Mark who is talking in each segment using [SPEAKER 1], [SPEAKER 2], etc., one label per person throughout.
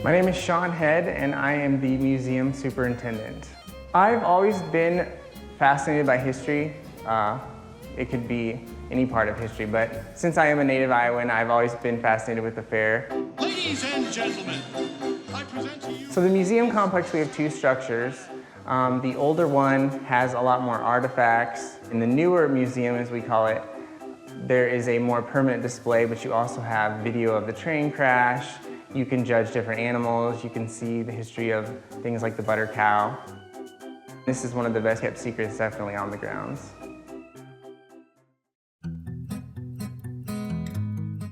[SPEAKER 1] My name is Sean Head, and I am the museum superintendent. I've always been fascinated by history. It could be any part of history, but since I am a native Iowan, I've always been fascinated with the fair.
[SPEAKER 2] Ladies and gentlemen, I present to you...
[SPEAKER 1] So the museum complex, we have two structures. The older one has a lot more artifacts. In the newer museum, as we call it, there is a more permanent display, but you also have video of the train crash. You can judge different animals. You can see the history of things like the butter cow. This is one of the best kept secrets definitely on the grounds.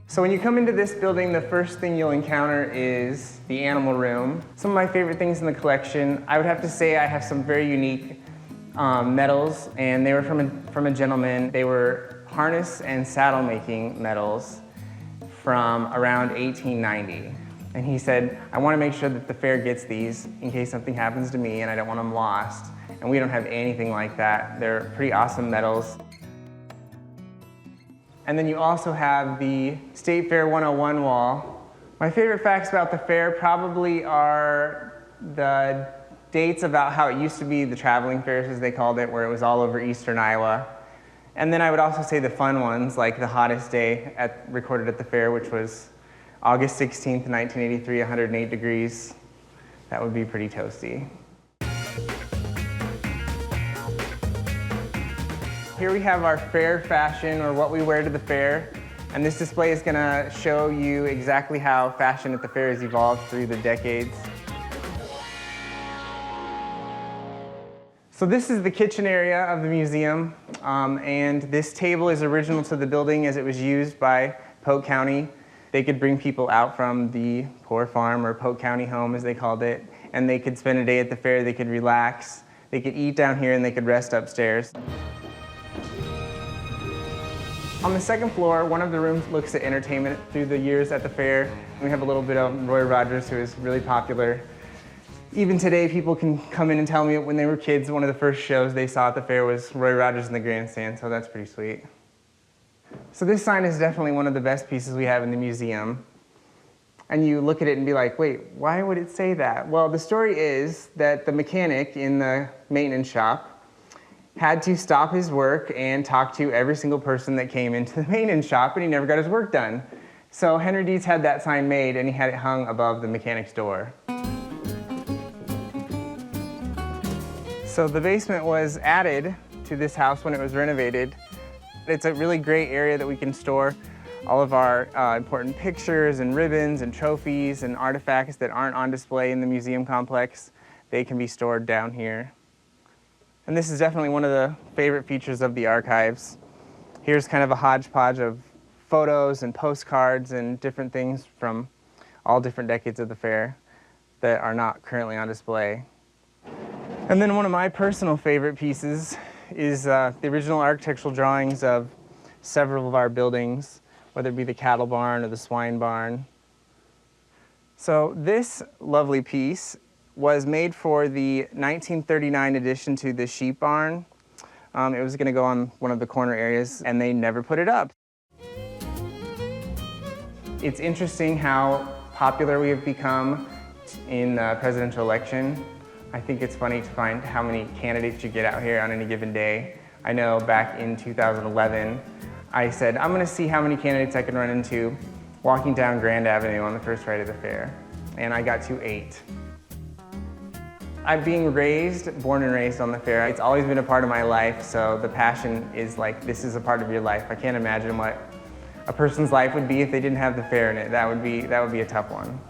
[SPEAKER 1] So when you come into this building, the first thing you'll encounter is the animal room. Some of my favorite things in the collection, I would have to say I have some very unique medals, and they were from a gentleman. They were harness and saddle making medals from around 1890. And he said, I want to make sure that the fair gets these in case something happens to me and I don't want them lost. And we don't have anything like that. They're pretty awesome medals. And then you also have the State Fair 101 wall. My favorite facts about the fair probably are the dates about how it used to be the traveling fairs, as they called it, where it was all over eastern Iowa. And then I would also say the fun ones, like the hottest day recorded at the fair, which was August 16th, 1983, 108 degrees. That would be pretty toasty. Here we have our fair fashion, or what we wear to the fair. And this display is gonna show you exactly how fashion at the fair has evolved through the decades. So this is the kitchen area of the museum, and this table is original to the building as it was used by Polk County. They could bring people out from the poor farm, or Polk County home as they called it, and they could spend a day at the fair, they could relax, they could eat down here, and they could rest upstairs. On the second floor, one of the rooms looks at entertainment through the years at the fair. We have a little bit of Roy Rogers, who is really popular. Even today, people can come in and tell me when they were kids, one of the first shows they saw at the fair was Roy Rogers in the grandstand, so that's pretty sweet. So this sign is definitely one of the best pieces we have in the museum. And you look at it and be like, wait, why would it say that? Well, the story is that the mechanic in the maintenance shop had to stop his work and talk to every single person that came into the maintenance shop, and he never got his work done. So Henry Dietz had that sign made, and he had it hung above the mechanic's door. So the basement was added to this house when it was renovated. It's a really great area that we can store all of our important pictures and ribbons and trophies and artifacts that aren't on display in the museum complex. They can be stored down here. And this is definitely one of the favorite features of the archives. Here's kind of a hodgepodge of photos and postcards and different things from all different decades of the fair that are not currently on display. And then one of my personal favorite pieces is the original architectural drawings of several of our buildings, whether it be the cattle barn or the swine barn. So this lovely piece was made for the 1939 addition to the sheep barn. It was gonna go on one of the corner areas, and they never put it up. It's interesting how popular we have become in the presidential election. I think it's funny to find how many candidates you get out here on any given day. I know back in 2011, I said, I'm gonna see how many candidates I can run into walking down Grand Avenue on the first ride of the fair. And I got to 8. I'm being born and raised on the fair. It's always been a part of my life, so the passion is like, this is a part of your life. I can't imagine what a person's life would be if they didn't have the fair in it. That would be a tough one.